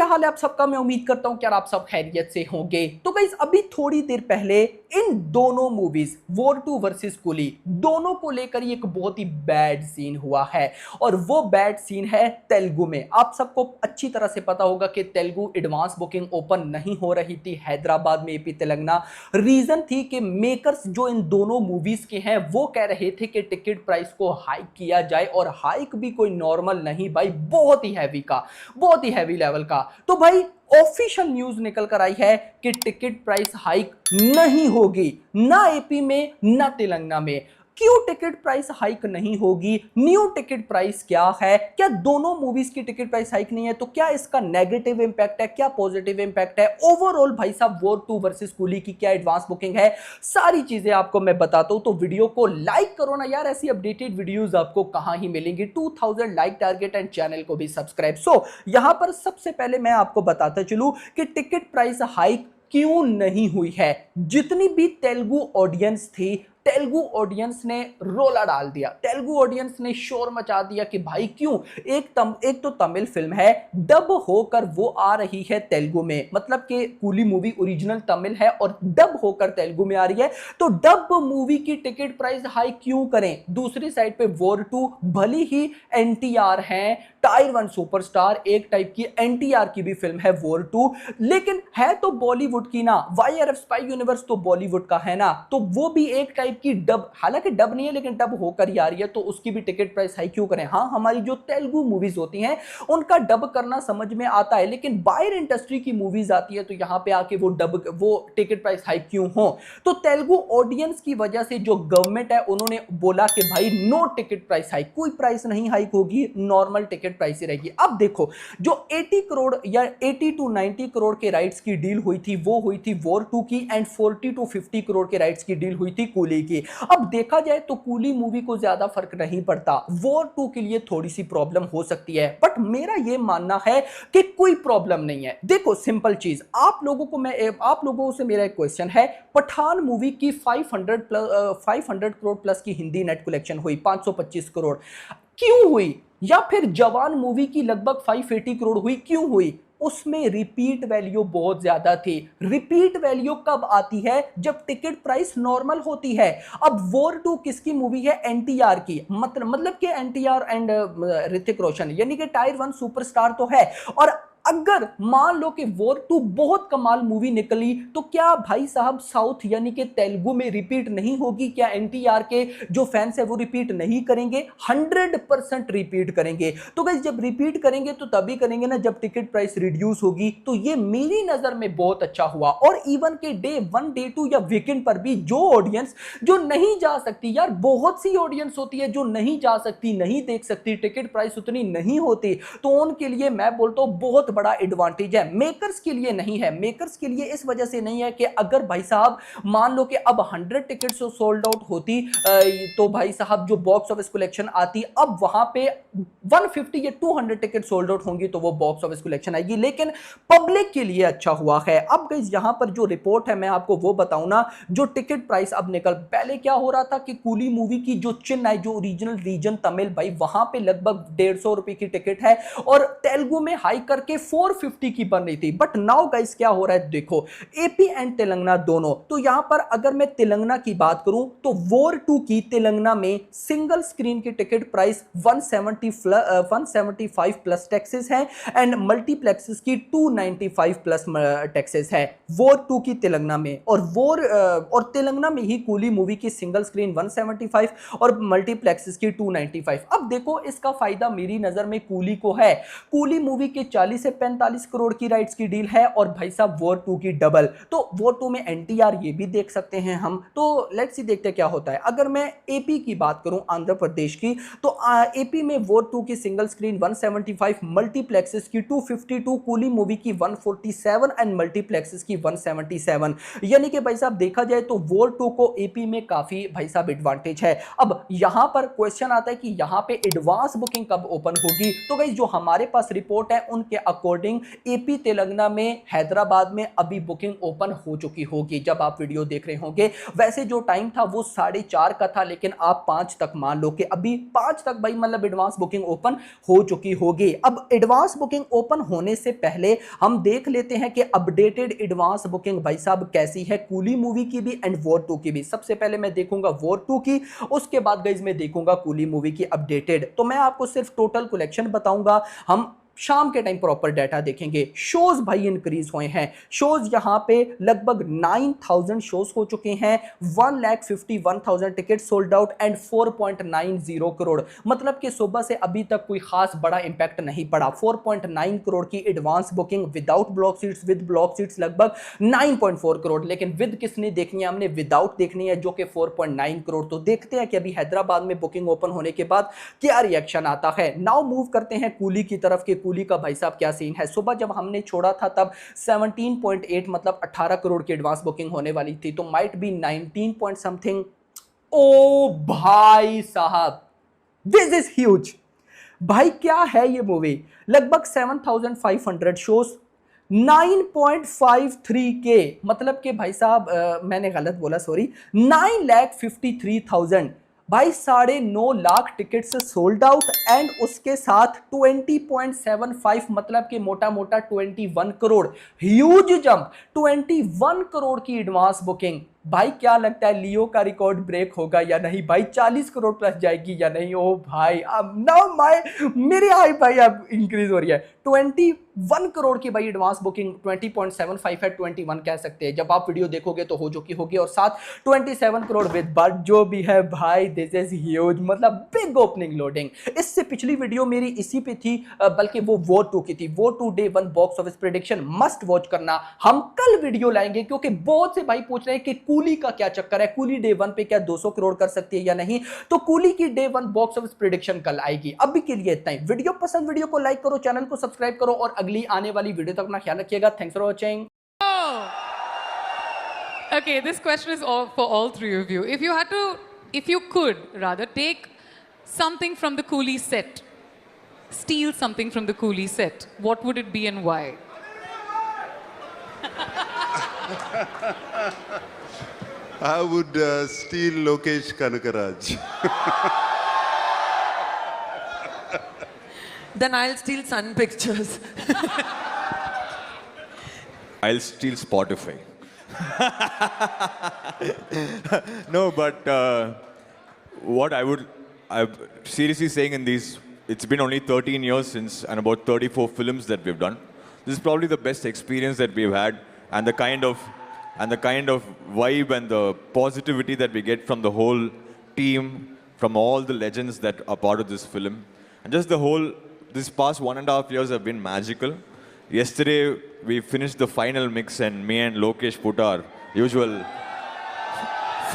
क्या हाल है आप सबका। मैं उम्मीद करता हूं कि यार आप सब खैरियत से होंगे। तो गाइस अभी थोड़ी देर पहले इन दोनों मूवीज वॉर 2 वर्सेस कूली दोनों को लेकर एक बहुत ही बैड सीन हुआ है और वो बैड सीन है तेलुगु में। आप सबको अच्छी तरह से पता होगा कि तेलुगु एडवांस बुकिंग ओपन नहीं हो रही थी हैदराबाद में, एपी तेलंगाना। रीजन थी कि मेकर्स जो इन दोनों मूवीज के हैं वो कह रहे थे कि टिकट प्राइस को हाइक किया जाए, और हाइक भी कोई नॉर्मल नहीं भाई, बहुत ही हैवी का, बहुत ही हैवी लेवल का। तो भाई ऑफिशियल न्यूज निकल कर आई है कि टिकट प्राइस हाइक नहीं होगी, ना एपी में ना तेलंगाना में। क्यों टिकट प्राइस हाइक नहीं होगी? न्यू टिकट प्राइस क्या है? क्या दोनों मूवीज की टिकट प्राइस हाइक नहीं है? तो क्या इसका नेगेटिव इंपैक्ट है, क्या पॉजिटिव इंपैक्ट है? ओवरऑल भाई साहब वॉर 2 वर्सेस कूली की क्या एडवांस बुकिंग है, सारी चीजें आपको मैं बताता हूं। तो वीडियो को लाइक करो ना यार, ऐसी अपडेटेड वीडियोस आपको कहां ही मिलेंगी। 2000 लाइक टारगेट एंड चैनल को भी सब्सक्राइब। सो यहां पर सबसे पहले मैं आपको बताता चलूं कि टिकट प्राइस हाइक क्यों नहीं हुई है। जितनी भी तेलुगु ऑडियंस थी, तेलुगु ऑडियंस ने रोला डाल दिया, तेलुगु ऑडियंस ने शोर मचा दिया कि भाई क्यों। एक तो तमिल फिल्म है, डब होकर वो आ रही है तेलुगु में, मतलब कि कूली मूवी ओरिजिनल तमिल है और डब होकर तेलुगु में आ रही है। तो डब मूवी की टिकट प्राइस हाई क्यों करें? दूसरी साइड पे वॉर 2 भली ही एनटीआर है, टायर 1 सुपरस्टार, एक टाइप की एनटीआर की भी फिल्म है वॉर 2, लेकिन है तो बॉलीवुड की ना। वाईआरएफ स्पाई यूनिवर्स तो बॉलीवुड का है ना, तो वो भी एक टाइप की डब, हालांकि डब नहीं है लेकिन डब होकर ही आ रही है, तो उसकी भी टिकट प्राइस हाई क्यों करें। हाँ, हमारी जो तेलुगु मूवीज होती हैं उनका डब करना समझ में आता है, लेकिन बाहर इंडस्ट्री की मूवीज आती है तो यहां पे आके वो टिकट प्राइस हाई क्यों हो? तो तेलुगु ऑडियंस की वजह से जो गवर्नमेंट है उन्होंने बोला कि भाई नो टिकट प्राइस हाइक, कोई प्राइस नहीं हाइक होगी, नॉर्मल टिकट प्राइस ही रहेगी। अब देखो, जो 80 करोड़ या 80 टू 90 करोड़ के राइट्स की डील हुई थी वो हुई थी वॉर 2 की, एंड 40 टू 50 करोड़ के राइट्स की डील हुई थी कूली की। अब देखा जाए तो कूली मूवी को ज्यादा फर्क नहीं पड़ता, वॉर 2 के लिए थोड़ी सी प्रॉब्लम हो सकती है, बट मेरा यह मानना है कि कोई प्रॉब्लम नहीं है। देखो सिंपल चीज, आप लोगों से मेरा एक क्वेश्चन है, पठान मूवी की 500 करोड़ प्लस की हिंदी नेट कलेक्शन हुई, 525 करोड़ क्यों हुई? या फिर जवान मूवी की लगभग 580 करोड़ हुई, क्यों हुई? उसमें रिपीट वैल्यू बहुत ज्यादा थी। रिपीट वैल्यू कब आती है? जब टिकट प्राइस नॉर्मल होती है। अब वॉर 2 किसकी मूवी है? एनटीआर की, मतलब कि एनटीआर एंड ऋतिक रोशन, यानी कि टायर 1 सुपरस्टार तो है। और अगर मान लो कि वॉर 2 बहुत कमाल मूवी निकली तो क्या भाई साहब साउथ यानी कि तेलुगु में रिपीट नहीं होगी? क्या एनटीआर के जो फैंस है वो रिपीट नहीं करेंगे? 100% रिपीट करेंगे। तो गाइस जब रिपीट करेंगे तो तभी करेंगे ना जब टिकट प्राइस रिड्यूस होगी। तो ये मेरी नजर में बहुत अच्छा हुआ। और इवन के डे 1 डे 2 या वीकेंड पर भी जो ऑडियंस जो नहीं जा सकती, यार बहुत सी ऑडियंस होती है जो नहीं जा सकती, नहीं देख सकती, टिकट प्राइस उतनी नहीं होती, तो उनके लिए मैं बोलता हूं बहुत बड़ा एडवांटेज है। मेकर्स के लिए नहीं है। मेकर्स के लिए इस वजह से नहीं है कि अगर भाई साहब मान लो कि अब 100 टिकट्स सोल्ड आउट होती तो भाई साहब जो बॉक्स ऑफिस कलेक्शन आती, अब वहां पे 150 या 200 टिकट सोल्ड आउट होंगी तो वो बॉक्स ऑफिस कलेक्शन आएगी, लेकिन पब्लिक के लिए अच्छा हुआ है। अब गाइस यहां पर जो रिपोर्ट है मैं आपको वो बताऊं ना, जो टिकट प्राइस अब निकल, पहले क्या हो रहा था कि कूली मूवी की जो चेन्नई जो ओरिजिनल रीजन तमिल भाई वहां पे लगभग 150 रुपए की टिकट है और तेलुगु में हाई करके 450 की बन रही थी। बट नाउ गाइस क्या हो रहा है, देखो एपी एंड तेलंगाना दोनों। तो यहां पर अगर मैं तेलंगाना की बात करूं तो वॉर 2 की तेलंगाना में सिंगल स्क्रीन की टिकट प्राइस 175 प्लस टैक्सेस है एंड मल्टीप्लेक्सेस की 295 प्लस टैक्सेस है वॉर 2 की तेलंगाना में। और तेलंगाना में ही कूली मूवी की सिंगल स्क्रीन 175 और मल्टीप्लेक्सेस की 295। अब देखो इसका फायदा मेरी नजर में कूली को है। कूली मूवी के 40 से 45 करोड़ की राइट्स की डील है और भाई साहब वॉर 2 की डबल। तो वॉर 2 में एनटीआर ये भी देख सकते हैं हम। तो लेट्स सी देखते हैं क्या होता है। अगर मैं एपी की बात करूं, आंध्र प्रदेश की, तो एपी में वॉर 2 की सिंगल स्क्रीन 175, मल्टीप्लेक्सेस की 252, कूली मूवी की 147 एंड मल्टीप्लेक्सेस की 177। यानी कि भाई साहब देखा जाए तो वॉर 2 को एपी में काफी भाई साहब एडवांटेज है। अब यहां पर क्वेश्चन आता है कि यहां पे एडवांस बुकिंग कब ओपन होगी? तो गाइस जो हमारे पास रिपोर्ट है उनके अकॉर्डिंग एपी तेलंगाना में, हैदराबाद में अभी बुकिंग ओपन हो चुकी होगी जब आप वीडियो देख रहे होंगे। वैसे जो टाइम था वो 4:30 का था, लेकिन आप 5 तक मान लो कि अभी 5 तक भाई मतलब एडवांस बुकिंग ओपन हो चुकी होगी। अब एडवांस बुकिंग ओपन होने से पहले हम देख लेते हैं कि अपडेटेड एडवांस बुकिंग भाई साहब कैसी है, कूली मूवी की भी एंड वॉर 2 की भी। सबसे पहले मैं देखूंगा वॉर 2 की, उसके बाद गाइस मैं देखूंगा कूली मूवी की अपडेटेड। तो मैं आपको सिर्फ टोटल कलेक्शन बताऊंगा, हम शाम के टाइम प्रॉपर डाटा देखेंगे। शोज भाई इंक्रीज हुए हैं, शोज यहां पे लगभग 9000 शोज हो चुके हैं, 1,51,000 ticket sold out and 4.90 crore, मतलब कि सुबह से अभी तक कोई खास बड़ा इंपैक्ट नहीं पड़ा। 4.9 करोड़ की advance booking without block seats, with block seats लगभग 9.4 करोड़, लेकिन विद किसने देखनी है, हमने विदाउट देखनी है जो कि 4.9 करोड़। तो देखते हैं कि अभी हैदराबाद में बुकिंग ओपन होने के बाद क्या रिएक्शन आता है। नाउ मूव करते हैं कूली की तरफ के कूली का भाई साहब क्या सीन है। सुबह जब हमने छोड़ा था तब 17.8 मतलब 18 करोड़ की एडवांस बुकिंग होने वाली थी, तो माइट बी 19 पॉइंट समथिंग। ओ भाई साहब दिस इज ह्यूज भाई, क्या है ये मूवी। लगभग 7500 शोज, 9.53 के, मतलब कि भाई साहब मैंने गलत बोला सॉरी, 9,53,000 भाई, 9.5 lakh tickets sold out and उसके साथ 20.75 मतलब कि मोटा मोटा 21 करोड़, ह्यूज जंप, 21 करोड़ की एडवांस बुकिंग। भाई क्या लगता है लियो का रिकॉर्ड ब्रेक होगा या नहीं भाई, 40 करोड़ प्लस जाएगी या नहीं। ओ भाई अब नाउ माय मेरी हाई भाई अब इंक्रीज हो रही है। 21 करोड़ की भाई एडवांस बुकिंग, 20.75 है, 21 कह सकते हैं, जब आप वीडियो देखोगे तो हो चुकी होगी, और साथ 27 करोड़ विद बट जो भी है भाई दिस इज ह्यूज, मतलब बिग ओपनिंग लोडिंग। इससे पिछली वीडियो मेरी इसी पे थी, बल्कि वो वॉर 2 की थी। War 2 day 1 box office prediction must watch करना, हम कल वीडियो लाएंगे क्योंकि बहुत से भाई पूछ रहे हैं कि कूली का क्या चक्कर है, कूली डे 1 पे क्या 200 करोड़ कर सकती है या नहीं। तो कूली की डे 1 बॉक्स ऑफिस प्रेडिक्शन कल आएगी। अभी के लिए इतना ही। वीडियो पसंद, वीडियो को लाइक करो, चैनल को सब्सक्राइब करो और अगली आने वाली वीडियो तक अपना ख्याल रखिएगा। Thanks for watching. Okay, this question is for all three of you. If you could rather take something from the Coolie set, steal something from the Coolie set, what would it be and why? I would steal Lokesh Kanakaraj. Then I'll steal Sun Pictures. I'll steal Spotify. No, but what I'm seriously saying in these, it's been only 13 years since, and about 34 films that we've done. This is probably the best experience that we've had, and the kind of vibe and the positivity that we get from the whole team, from all the legends that are part of this film, and just this past 1.5 years have been magical. Yesterday, we finished the final mix and me and Lokesh put our usual